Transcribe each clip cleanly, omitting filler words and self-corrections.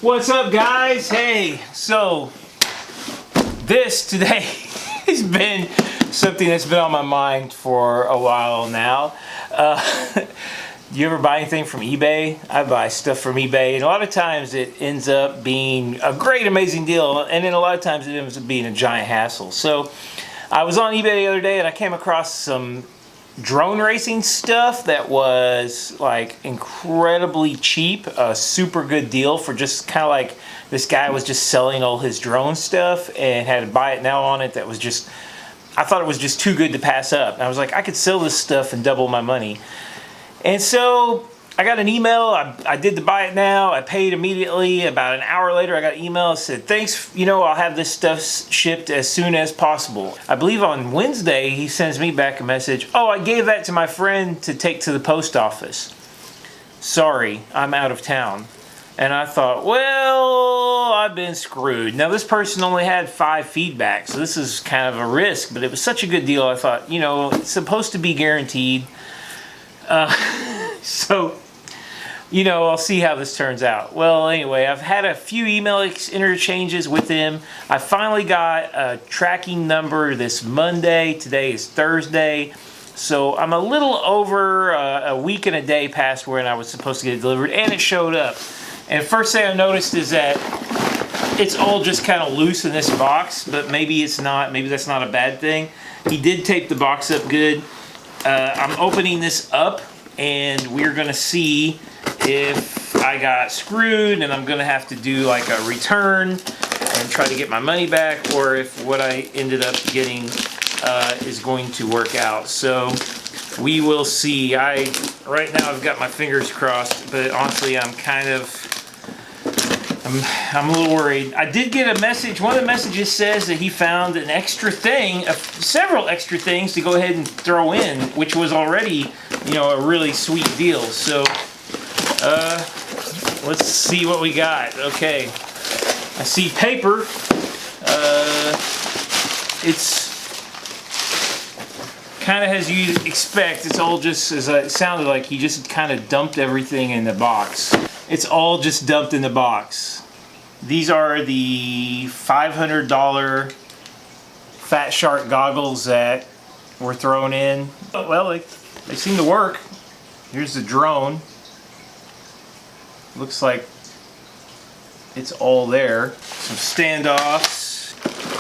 What's up, guys? Hey, so this today has been something that's been on my mind for a while now. Do you ever buy anything from eBay? I buy stuff from eBay, and a lot of times it ends up being a great, amazing deal, and then a lot of times it ends up being a giant hassle. So I was on eBay the other day and I came across some drone racing stuff that was like incredibly cheap, a super good deal for just kind of like this guy was just selling all his drone stuff and had a buy it now on it that was just, I thought it was just too good to pass up. And I was like, I could sell this stuff and double my money. And so I got an email. I did the buy it now. I paid immediately. About an hour later, I got an email that said, thanks, I'll have this stuff shipped as soon as possible. I believe on Wednesday, he sends me back a message. Oh, I gave that to my friend to take to the post office. Sorry, I'm out of town. And I thought, well, I've been screwed. Now, this person only had 5 feedback, so this is kind of a risk, but it was such a good deal. I thought, it's supposed to be guaranteed. So, I'll see how this turns out. Well, anyway, I've had a few email interchanges with him. I finally got a tracking number this Monday. Today is Thursday. So I'm a little over a week and a day past when I was supposed to get it delivered, and it showed up. And first thing I noticed is that it's all just kind of loose in this box, but maybe it's not. Maybe that's not a bad thing. He did tape the box up good. I'm opening this up, and we're going to see if I got screwed and I'm going to have to do like a return and try to get my money back, or if what I ended up getting is going to work out. So we will see. Right now I've got my fingers crossed, but honestly I'm a little worried. I did get a message. One of the messages says that he found an extra thing, several extra things to go ahead and throw in, which was already, a really sweet deal. So, let's see what we got. Okay, I see paper. It's kind of as you expect. It's all just, as it sounded like, he just kind of dumped everything in the box. It's all just dumped in the box. These are the $500 Fat Shark goggles that were thrown in. Well, they seem to work. Here's the drone. Looks like it's all there. Some standoffs.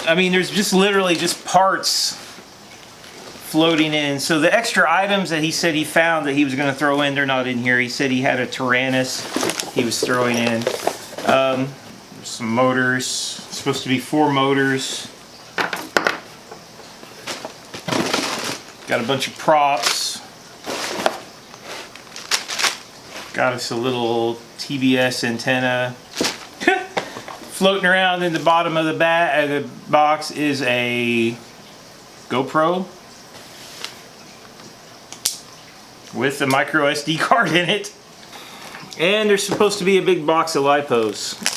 I mean, there's just literally just parts floating in. So the extra items that he said he found that he was going to throw in, they're not in here. He said he had a Tyrannus he was throwing in. Some motors. It's supposed to be 4 motors. Got a bunch of props. Got us a little TBS antenna. Floating around in the bottom of the box is a GoPro with a micro SD card in it. And there's supposed to be a big box of lipos.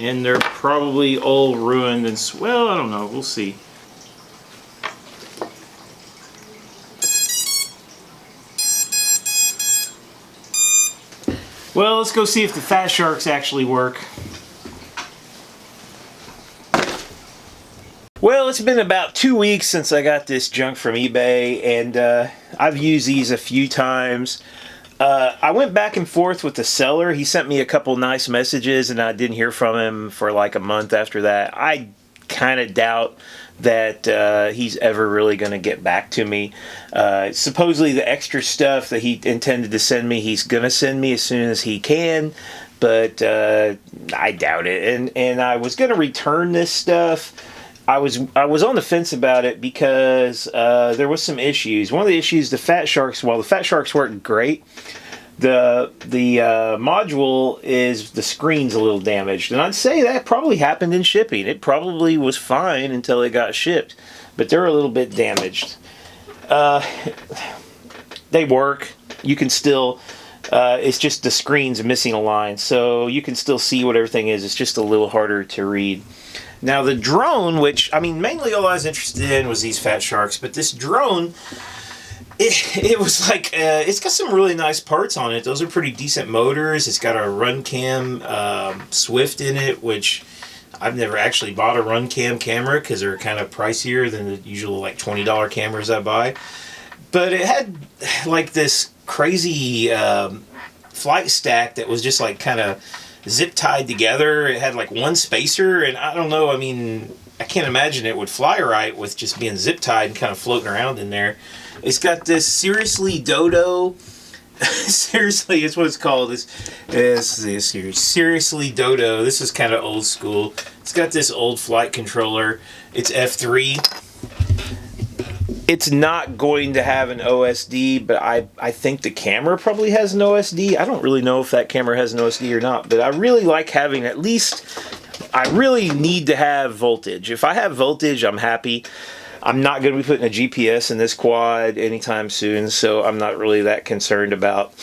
And they're probably all ruined and, well, I don't know, we'll see. Well, let's go see if the Fat Sharks actually work. Well, it's been about 2 weeks since I got this junk from eBay, and I've used these a few times. I went back and forth with the seller. He sent me a couple nice messages, and I didn't hear from him for like a month after that. I kind of doubt that he's ever really going to get back to me. Supposedly the extra stuff that he intended to send me, he's going to send me as soon as he can, but I doubt it. And I was going to return this stuff. I was on the fence about it because there was some issues. One of the issues, the Fat Sharks, while the Fat Sharks work great, the module is, the screen's a little damaged. And I'd say that probably happened in shipping. It probably was fine until it got shipped, but they're a little bit damaged. They work. You can still, it's just the screen's missing a line, so you can still see what everything is. It's just a little harder to read. Now the drone, which, I mean, mainly all I was interested in was these Fat Sharks, but this drone it was like, it's got some really nice parts on it. Those are pretty decent motors. It's got a run cam Swift in it, which I've never actually bought a run cam camera because they're kind of pricier than the usual like $20 cameras I buy. But it had like this crazy flight stack that was just like kind of zip tied together. It had like one spacer, and I don't know, I mean, I can't imagine it would fly right with just being zip tied and kind of floating around in there. It's got this Seriously Dodo. Seriously, it's what it's called. Seriously Dodo. This is kind of old school. It's got this old flight controller. It's F3. It's not going to have an OSD, but I think the camera probably has an OSD. I don't really know if that camera has an OSD or not, but I really like having at least, I really need to have voltage. If I have voltage, I'm happy. I'm not going to be putting a GPS in this quad anytime soon, so I'm not really that concerned about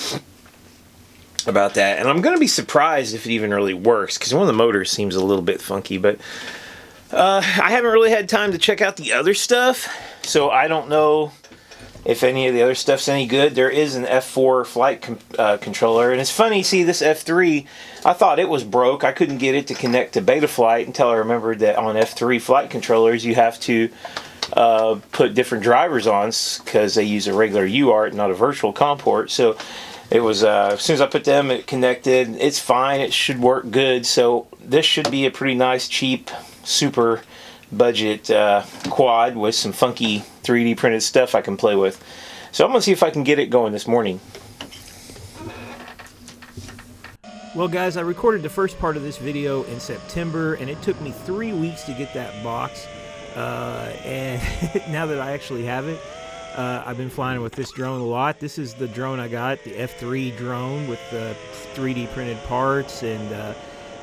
that. And I'm going to be surprised if it even really works, because one of the motors seems a little bit funky, but I haven't really had time to check out the other stuff, so I don't know if any of the other stuff's any good. There is an F4 flight controller, and it's funny, see this F3, I thought it was broke. I couldn't get it to connect to Betaflight until I remembered that on F3 flight controllers you have to put different drivers on because they use a regular UART, not a virtual COM port. So it was, as soon as I put them, it connected. It's fine. It should work good. So this should be a pretty nice, cheap, super budget quad with some funky 3D printed stuff I can play with. So I'm going to see if I can get it going this morning. Well guys, I recorded the first part of this video in September, and it took me 3 weeks to get that box. And now that I actually have it, I've been flying with this drone a lot. This is the drone I got, the F3 drone with the 3D printed parts, and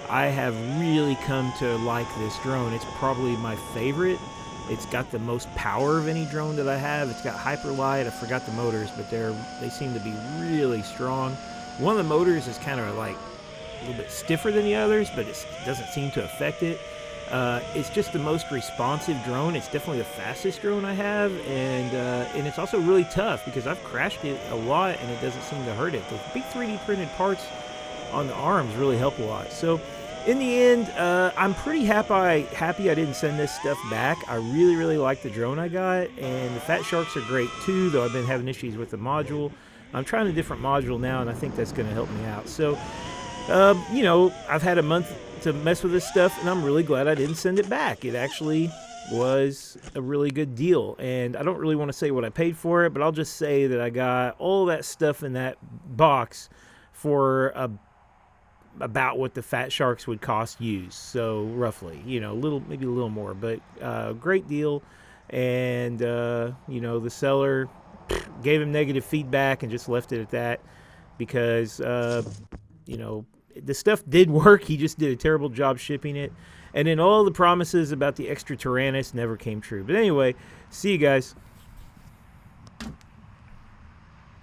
I have really come to like this drone. It's probably my favorite. It's got the most power of any drone that I have. It's got hyperlight. I forgot the motors, but they seem to be really strong. One of the motors is kind of like a little bit stiffer than the others, but it doesn't seem to affect it. It's just the most responsive drone. It's definitely the fastest drone I have, and it's also really tough because I've crashed it a lot and it doesn't seem to hurt it. Those big 3D printed parts on the arms really help a lot. So in the end, I'm pretty happy I didn't send this stuff back. I really like the drone I got, and the Fat Sharks are great too, though I've been having issues with the module. I'm trying a different module now, and I think that's going to help me out. So you know, I've had a month to mess with this stuff, and I'm really glad I didn't send it back. It actually was a really good deal, and I don't really want to say what I paid for it, but I'll just say that I got all that stuff in that box for about what the Fat Sharks would cost used, so roughly, you know, maybe a little more, but great deal. And you know, the seller gave him negative feedback and just left it at that because you know, the stuff did work. He just did a terrible job shipping it. And then all the promises about the extra Tyrannus never came true. But anyway, see you guys.